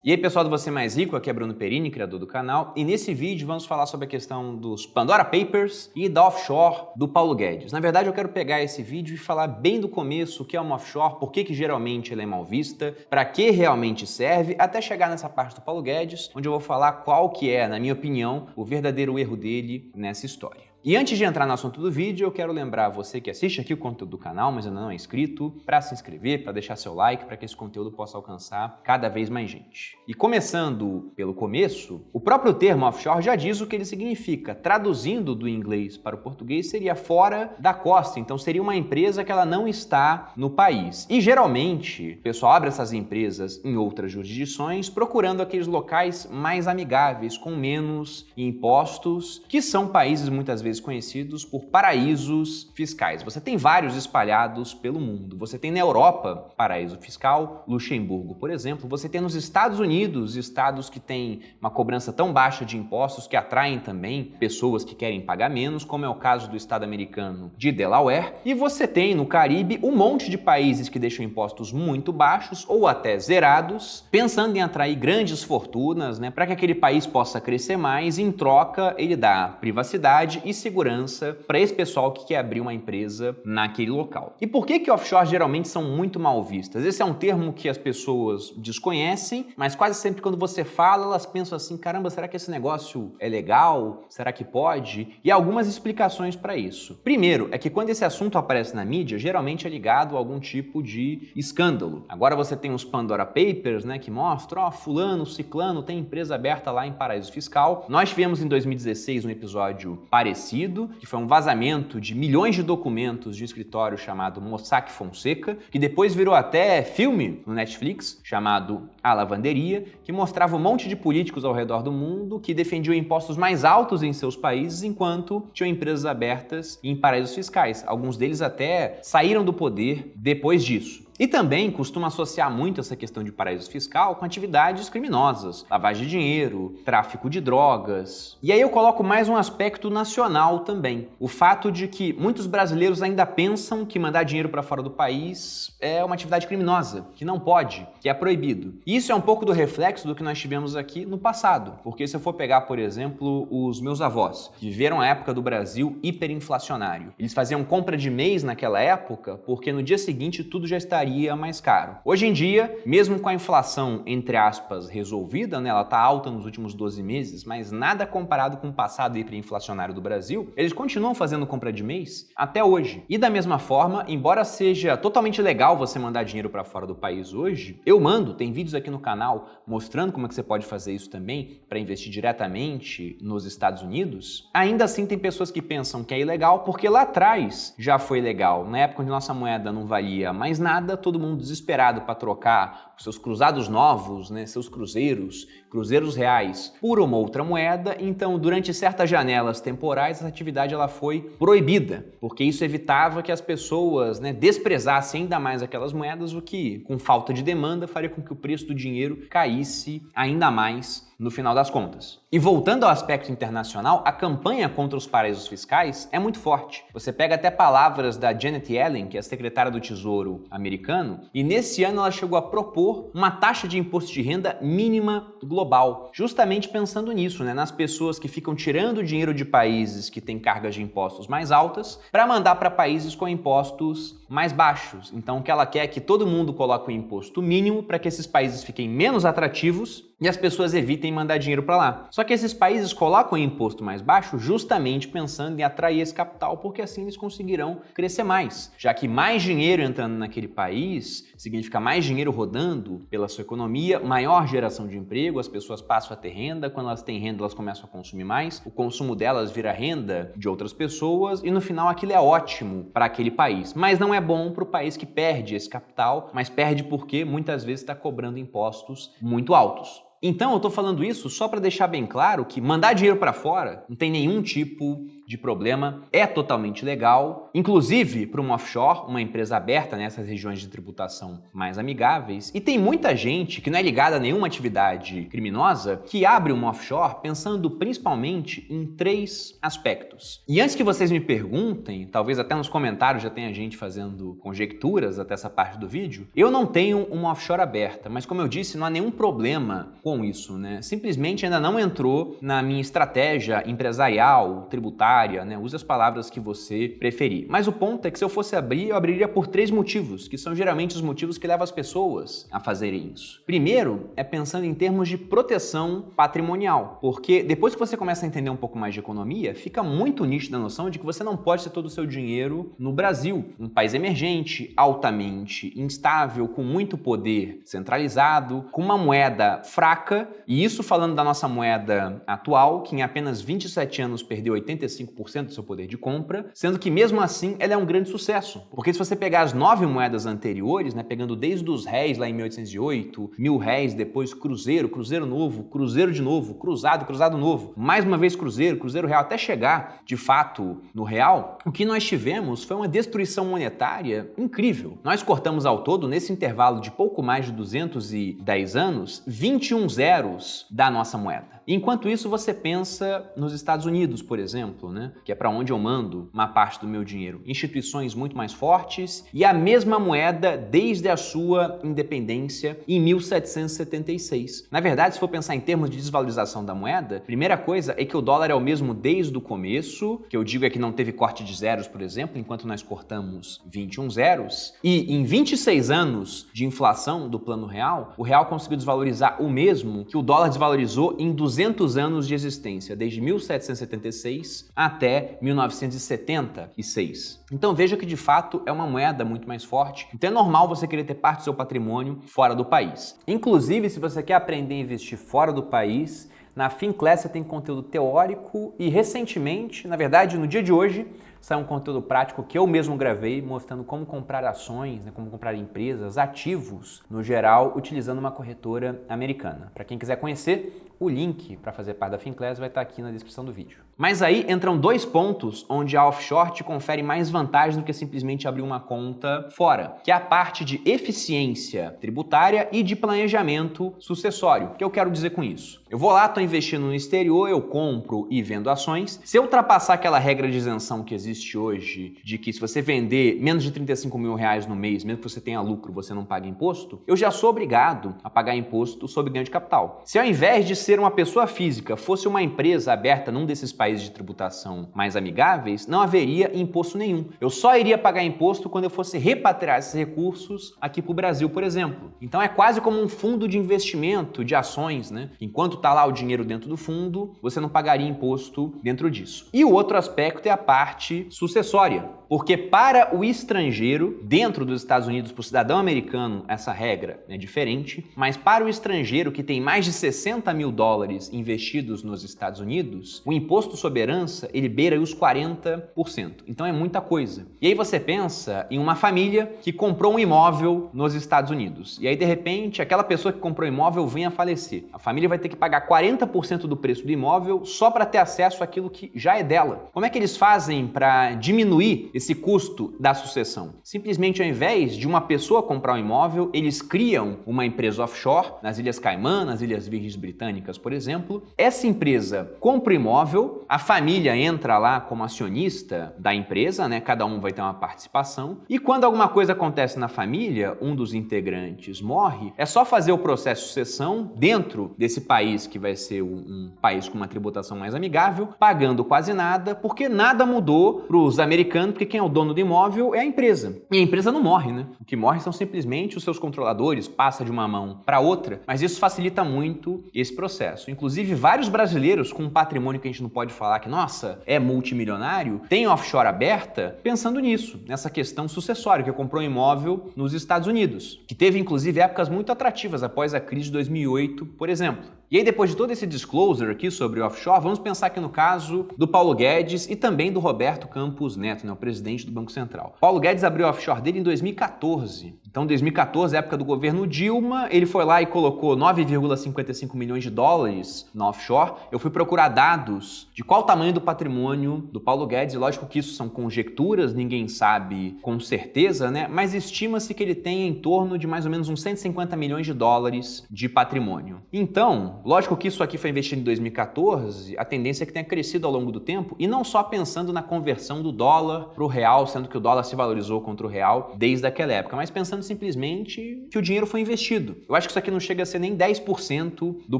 E aí pessoal do Você Mais Rico, aqui é Bruno Perini, criador do canal, e nesse vídeo vamos falar sobre a questão dos Pandora Papers e da offshore do Paulo Guedes. Na verdade eu quero pegar esse vídeo e falar bem do começo o que é uma offshore, por que geralmente ela é mal vista, para que realmente serve, até chegar nessa parte do Paulo Guedes, onde eu vou falar qual que é, na minha opinião, o verdadeiro erro dele nessa história. E antes de entrar no assunto do vídeo, eu quero lembrar você que assiste aqui o conteúdo do canal, mas ainda não é inscrito, para se inscrever, para deixar seu like, para que esse conteúdo possa alcançar cada vez mais gente. E começando pelo começo, o próprio termo offshore já diz o que ele significa. Traduzindo do inglês para o português, seria fora da costa, então seria uma empresa que ela não está no país. E geralmente, o pessoal abre essas empresas em outras jurisdições, procurando aqueles locais mais amigáveis, com menos impostos, que são países muitas vezes conhecidos por paraísos fiscais. Você tem vários espalhados pelo mundo. Você tem na Europa paraíso fiscal, Luxemburgo, por exemplo. Você tem nos Estados Unidos estados que têm uma cobrança tão baixa de impostos que atraem também pessoas que querem pagar menos, como é o caso do estado americano de Delaware. E você tem no Caribe um monte de países que deixam impostos muito baixos ou até zerados, pensando em atrair grandes fortunas, para que aquele país possa crescer mais. Em troca, ele dá privacidade e segurança para esse pessoal que quer abrir uma empresa naquele local. E por que offshore geralmente são muito mal vistas? Esse é um termo que as pessoas desconhecem, mas quase sempre quando você fala, elas pensam assim, caramba, será que esse negócio é legal? Será que pode? E há algumas explicações para isso. Primeiro, é que quando esse assunto aparece na mídia, geralmente é ligado a algum tipo de escândalo. Agora você tem os Pandora Papers, que mostram, fulano, ciclano, tem empresa aberta lá em paraíso fiscal. Nós tivemos em 2016 um episódio parecido, que foi um vazamento de milhões de documentos de um escritório chamado Mossack Fonseca, que depois virou até filme no Netflix, chamado A Lavanderia, que mostrava um monte de políticos ao redor do mundo que defendiam impostos mais altos em seus países, enquanto tinham empresas abertas em paraísos fiscais. Alguns deles até saíram do poder depois disso. E também costuma associar muito essa questão de paraíso fiscal com atividades criminosas, lavagem de dinheiro, tráfico de drogas. E aí eu coloco mais um aspecto nacional também. O fato de que muitos brasileiros ainda pensam que mandar dinheiro para fora do país é uma atividade criminosa, que não pode, que é proibido. E isso é um pouco do reflexo do que nós tivemos aqui no passado. Porque se eu for pegar, por exemplo, os meus avós, que viveram a época do Brasil hiperinflacionário. Eles faziam compra de mês naquela época porque no dia seguinte tudo já estaria mais caro. Hoje em dia, mesmo com a inflação, entre aspas, resolvida, ela está alta nos últimos 12 meses, mas nada comparado com o passado hiperinflacionário do Brasil, eles continuam fazendo compra de mês até hoje. E da mesma forma, embora seja totalmente legal você mandar dinheiro para fora do país hoje, eu mando, tem vídeos aqui no canal mostrando como é que você pode fazer isso também para investir diretamente nos Estados Unidos, ainda assim tem pessoas que pensam que é ilegal porque lá atrás já foi legal. Na época onde nossa moeda não valia mais nada, todo mundo desesperado para trocar os seus cruzados novos, seus cruzeiros reais, por uma outra moeda. Então, durante certas janelas temporais, essa atividade ela foi proibida, porque isso evitava que as pessoas desprezassem ainda mais aquelas moedas, o que, com falta de demanda, faria com que o preço do dinheiro caísse ainda mais no final das contas. E voltando ao aspecto internacional, a campanha contra os paraísos fiscais é muito forte. Você pega até palavras da Janet Yellen, que é a secretária do Tesouro americano, e nesse ano ela chegou a propor uma taxa de imposto de renda mínima global, justamente pensando nisso, nas pessoas que ficam tirando dinheiro de países que têm cargas de impostos mais altas para mandar para países com impostos mais baixos. Então o que ela quer é que todo mundo coloque um imposto mínimo para que esses países fiquem menos atrativos e as pessoas evitem mandar dinheiro para lá. Só que esses países colocam o imposto mais baixo justamente pensando em atrair esse capital, porque assim eles conseguirão crescer mais, já que mais dinheiro entrando naquele país significa mais dinheiro rodando pela sua economia, maior geração de emprego, as pessoas passam a ter renda, quando elas têm renda elas começam a consumir mais, o consumo delas vira renda de outras pessoas e no final aquilo é ótimo para aquele país. Mas não é bom para o país que perde esse capital, mas perde porque muitas vezes está cobrando impostos muito altos. Então eu estou falando isso só para deixar bem claro que mandar dinheiro para fora não tem nenhum tipo de problema, é totalmente legal, inclusive para uma offshore, uma empresa aberta nessas regiões de tributação mais amigáveis. E tem muita gente que não é ligada a nenhuma atividade criminosa que abre uma offshore pensando principalmente em 3 aspectos. E antes que vocês me perguntem, talvez até nos comentários já tenha gente fazendo conjecturas até essa parte do vídeo, eu não tenho uma offshore aberta, mas como eu disse, não há nenhum problema com isso, né? Simplesmente ainda não entrou na minha estratégia empresarial, tributária, né? Use as palavras que você preferir. Mas o ponto é que se eu fosse abrir, eu abriria por 3 motivos, que são geralmente os motivos que levam as pessoas a fazerem isso. Primeiro, é pensando em termos de proteção patrimonial, porque depois que você começa a entender um pouco mais de economia, fica muito nítida a noção de que você não pode ter todo o seu dinheiro no Brasil, um país emergente, altamente instável, com muito poder centralizado, com uma moeda fraca, e isso falando da nossa moeda atual, que em apenas 27 anos perdeu 85% do seu poder de compra, sendo que mesmo assim ela é um grande sucesso, porque se você pegar as 9 moedas anteriores, né, pegando desde os réis lá em 1808, 1000 réis, depois cruzeiro, cruzeiro novo, cruzeiro de novo, cruzado, cruzado novo, mais uma vez cruzeiro, cruzeiro real, até chegar de fato no real, o que nós tivemos foi uma destruição monetária incrível. Nós cortamos ao todo, nesse intervalo de pouco mais de 210 anos, 21 zeros da nossa moeda. Enquanto isso, você pensa nos Estados Unidos, por exemplo, né? Que é para onde eu mando uma parte do meu dinheiro. Instituições muito mais fortes e a mesma moeda desde a sua independência em 1776. Na verdade, se for pensar em termos de desvalorização da moeda, primeira coisa é que o dólar é o mesmo desde o começo, que eu digo é que não teve corte de zeros, por exemplo, enquanto nós cortamos 21 zeros. E em 26 anos de inflação do plano real, o real conseguiu desvalorizar o mesmo que o dólar desvalorizou em 200 anos de existência, desde 1776 até 1976. Então veja que de fato é uma moeda muito mais forte, então é normal você querer ter parte do seu patrimônio fora do país. Inclusive, se você quer aprender a investir fora do país, na Finclass você tem conteúdo teórico e recentemente, na verdade no dia de hoje, saiu um conteúdo prático que eu mesmo gravei mostrando como comprar ações, né, como comprar empresas, ativos no geral, utilizando uma corretora americana. Para quem quiser conhecer, o link para fazer parte da Finclass vai estar aqui na descrição do vídeo. Mas aí entram 2 pontos onde a offshore te confere mais vantagem do que simplesmente abrir uma conta fora, que é a parte de eficiência tributária e de planejamento sucessório. O que eu quero dizer com isso? Eu vou lá, estou investindo no exterior, eu compro e vendo ações. Se eu ultrapassar aquela regra de isenção que existe hoje, de que se você vender menos de 35 mil reais no mês, mesmo que você tenha lucro, você não paga imposto, eu já sou obrigado a pagar imposto sobre ganho de capital. Se ao invés de ser uma pessoa física fosse uma empresa aberta num desses países de tributação mais amigáveis, não haveria imposto nenhum. Eu só iria pagar imposto quando eu fosse repatriar esses recursos aqui para o Brasil, por exemplo. Então é quase como um fundo de investimento de ações, né? Enquanto está lá o dinheiro dentro do fundo, você não pagaria imposto dentro disso. E o outro aspecto é a parte sucessória, porque para o estrangeiro, dentro dos Estados Unidos, para o cidadão americano, essa regra é diferente, mas para o estrangeiro que tem mais de 60 mil dólares investidos nos Estados Unidos, o imposto sobre herança, ele beira os 40%. Então é muita coisa. E aí você pensa em uma família que comprou um imóvel nos Estados Unidos. E aí, de repente, aquela pessoa que comprou o imóvel vem a falecer. A família vai ter que pagar 40% do preço do imóvel só para ter acesso àquilo que já é dela. Como é que eles fazem para diminuir esse custo da sucessão? Simplesmente, ao invés de uma pessoa comprar um imóvel, eles criam uma empresa offshore nas Ilhas Caimã, nas Ilhas Virgens Britânicas, por exemplo. Essa empresa compra o imóvel, a família entra lá como acionista da empresa, né? Cada um vai ter uma participação. E quando alguma coisa acontece na família, um dos integrantes morre, é só fazer o processo de sucessão dentro desse país que vai ser um país com uma tributação mais amigável, pagando quase nada, porque nada mudou para os americanos, porque quem é o dono do imóvel é a empresa. E a empresa não morre, né? O que morre são simplesmente os seus controladores, passa de uma mão para outra, mas isso facilita muito esse processo. Inclusive, vários brasileiros com um patrimônio que a gente não pode falar que, nossa, é multimilionário, tem offshore aberta, pensando nisso, nessa questão sucessória, que comprou um imóvel nos Estados Unidos, que teve, inclusive, épocas muito atrativas após a crise de 2008, por exemplo. E aí, depois de todo esse disclosure aqui sobre offshore, vamos pensar aqui no caso do Paulo Guedes e também do Roberto Campos Neto, né, o presidente do Banco Central. Paulo Guedes abriu o offshore dele em 2014. Então, 2014, época do governo Dilma, ele foi lá e colocou 9,55 milhões de dólares na offshore. Eu fui procurar dados de qual o tamanho do patrimônio do Paulo Guedes, e lógico que isso são conjecturas, ninguém sabe com certeza, né? Mas estima-se que ele tenha em torno de mais ou menos uns 150 milhões de dólares de patrimônio. Então, lógico que isso aqui foi investido em 2014, a tendência é que tenha crescido ao longo do tempo, e não só pensando na conversão do dólar para o real, sendo que o dólar se valorizou contra o real desde aquela época, mas pensando simplesmente que o dinheiro foi investido. Eu acho que isso aqui não chega a ser nem 10% do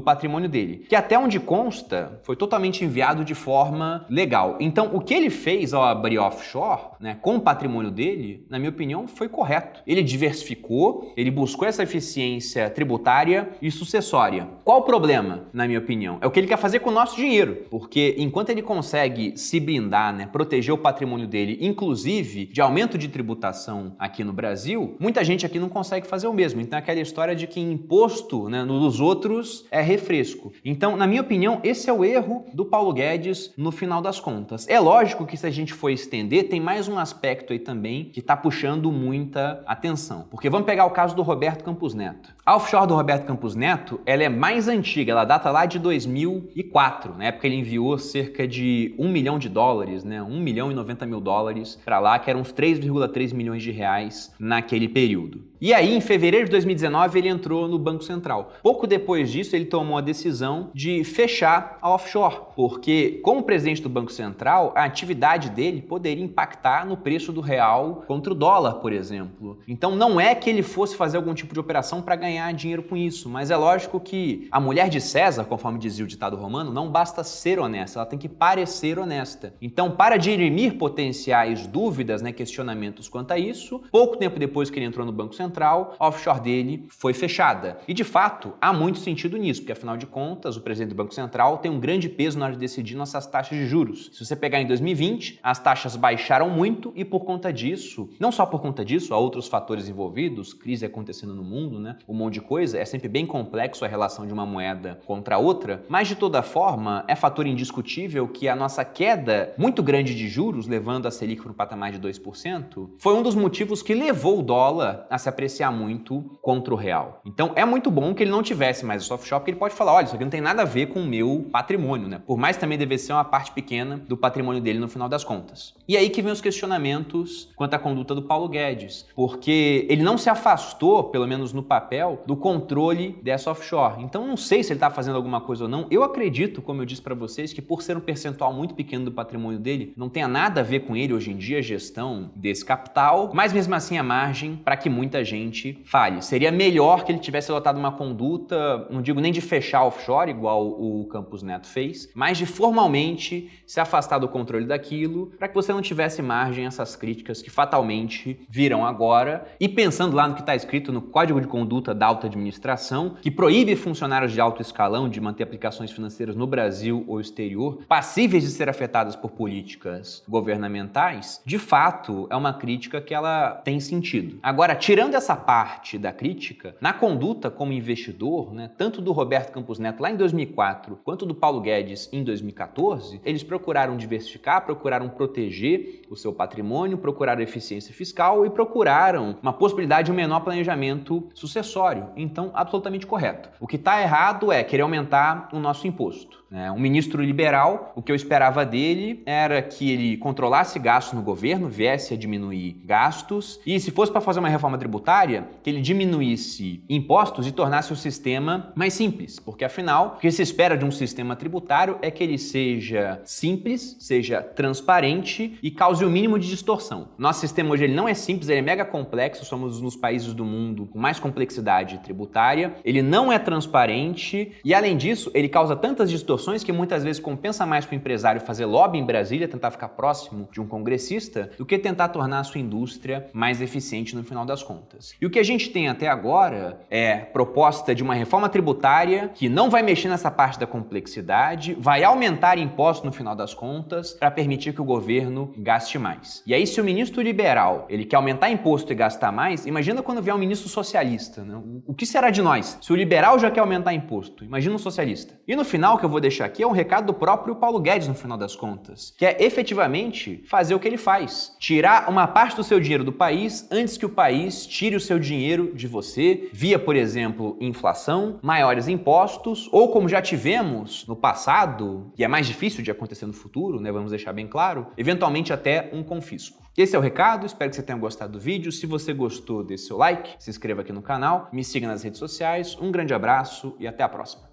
patrimônio dele, que até onde consta, foi totalmente enviado de forma legal. Então, o que ele fez ao abrir offshore, né, com o patrimônio dele, na minha opinião, foi correto. Ele diversificou, ele buscou essa eficiência tributária e sucessória. Qual o problema, na minha opinião? É o que ele quer fazer com o nosso dinheiro, porque enquanto ele consegue se blindar, né, proteger o patrimônio dele, inclusive de aumento de tributação aqui no Brasil, muita gente aqui não consegue fazer o mesmo. Então é aquela história de que imposto, né, nos outros é refresco. Então, na minha opinião, esse é o erro do Paulo Guedes no final das contas. É lógico que se a gente for estender, tem mais um aspecto aí também que está puxando muita atenção. Porque vamos pegar o caso do Roberto Campos Neto. A offshore do Roberto Campos Neto, ela é mais antiga, ela data lá de 2004. Na época ele enviou cerca de 1 milhão de dólares, né, 1 milhão e 90 mil dólares para lá, que eram uns 3,3 milhões de reais naquele período. E aí, em fevereiro de 2019, ele entrou no Banco Central. Pouco depois disso, ele tomou a decisão de fechar a offshore, porque, como presidente do Banco Central, a atividade dele poderia impactar no preço do real contra o dólar, por exemplo. Então, não é que ele fosse fazer algum tipo de operação para ganhar dinheiro com isso, mas é lógico que a mulher de César, conforme dizia o ditado romano, não basta ser honesta, ela tem que parecer honesta. Então, para dirimir potenciais dúvidas, né, questionamentos quanto a isso, pouco tempo depois que ele entrou no Banco Central, a offshore dele foi fechada. E de fato, há muito sentido nisso, porque afinal de contas, o presidente do Banco Central tem um grande peso na hora de decidir nossas taxas de juros. Se você pegar em 2020, as taxas baixaram muito e por conta disso, não só por conta disso, há outros fatores envolvidos, crise acontecendo no mundo, né? Um monte de coisa, é sempre bem complexo a relação de uma moeda contra a outra, mas de toda forma, é fator indiscutível que a nossa queda muito grande de juros, levando a Selic para um patamar de 2%, foi um dos motivos que levou o dólar a se apreciar muito contra o real. Então é muito bom que ele não tivesse mais o offshore, porque ele pode falar, olha, isso aqui não tem nada a ver com o meu patrimônio, né? Por mais também deve ser uma parte pequena do patrimônio dele no final das contas. E aí que vem os questionamentos quanto à conduta do Paulo Guedes, porque ele não se afastou, pelo menos no papel, do controle dessa offshore. Então não sei se ele está fazendo alguma coisa ou não. Eu acredito, como eu disse para vocês, que por ser um percentual muito pequeno do patrimônio dele, não tenha nada a ver com ele hoje em dia a gestão desse capital, mas mesmo assim a margem para que muita gente falhe. Seria melhor que ele tivesse adotado uma conduta, não digo nem de fechar offshore, igual o Campos Neto fez, mas de formalmente se afastar do controle daquilo, para que você não tivesse margem a essas críticas que fatalmente virão agora. E pensando lá no que está escrito no Código de Conduta da Alta Administração, que proíbe funcionários de alto escalão de manter aplicações financeiras no Brasil ou exterior, passíveis de ser afetadas por políticas governamentais, de fato é uma crítica que ela tem sentido. Agora, tirando essa parte da crítica, na conduta como investidor, né, tanto do Roberto Campos Neto lá em 2004, quanto do Paulo Guedes em 2014, eles procuraram diversificar, procuraram proteger o seu patrimônio, procuraram eficiência fiscal e procuraram uma possibilidade de um menor planejamento sucessório. Então, absolutamente correto. O que está errado é querer aumentar o nosso imposto. Um ministro liberal, o que eu esperava dele era que ele controlasse gastos no governo, viesse a diminuir gastos e, se fosse para fazer uma reforma tributária, que ele diminuísse impostos e tornasse o sistema mais simples, porque afinal, o que se espera de um sistema tributário é que ele seja simples, seja transparente e cause o mínimo de distorção. Nosso sistema hoje ele não é simples, ele é mega complexo, somos um dos países do mundo com mais complexidade tributária, ele não é transparente e, além disso, ele causa tantas distorções que muitas vezes compensa mais para o empresário fazer lobby em Brasília, tentar ficar próximo de um congressista, do que tentar tornar a sua indústria mais eficiente no final das contas. E o que a gente tem até agora é proposta de uma reforma tributária que não vai mexer nessa parte da complexidade, vai aumentar impostos no final das contas para permitir que o governo gaste mais. E aí, se o ministro liberal ele quer aumentar imposto e gastar mais, imagina quando vier um ministro socialista, né? O que será de nós? Se o liberal já quer aumentar imposto, imagina um socialista. E no final, que eu vou deixar aqui é um recado do próprio Paulo Guedes no final das contas, que é efetivamente fazer o que ele faz. Tirar uma parte do seu dinheiro do país antes que o país país tire o seu dinheiro de você via, por exemplo, inflação, maiores impostos ou, como já tivemos no passado, e é mais difícil de acontecer no futuro, né? Vamos deixar bem claro, eventualmente até um confisco. Esse é o recado, espero que você tenha gostado do vídeo. Se você gostou, dê seu like, se inscreva aqui no canal, me siga nas redes sociais. Um grande abraço e até a próxima.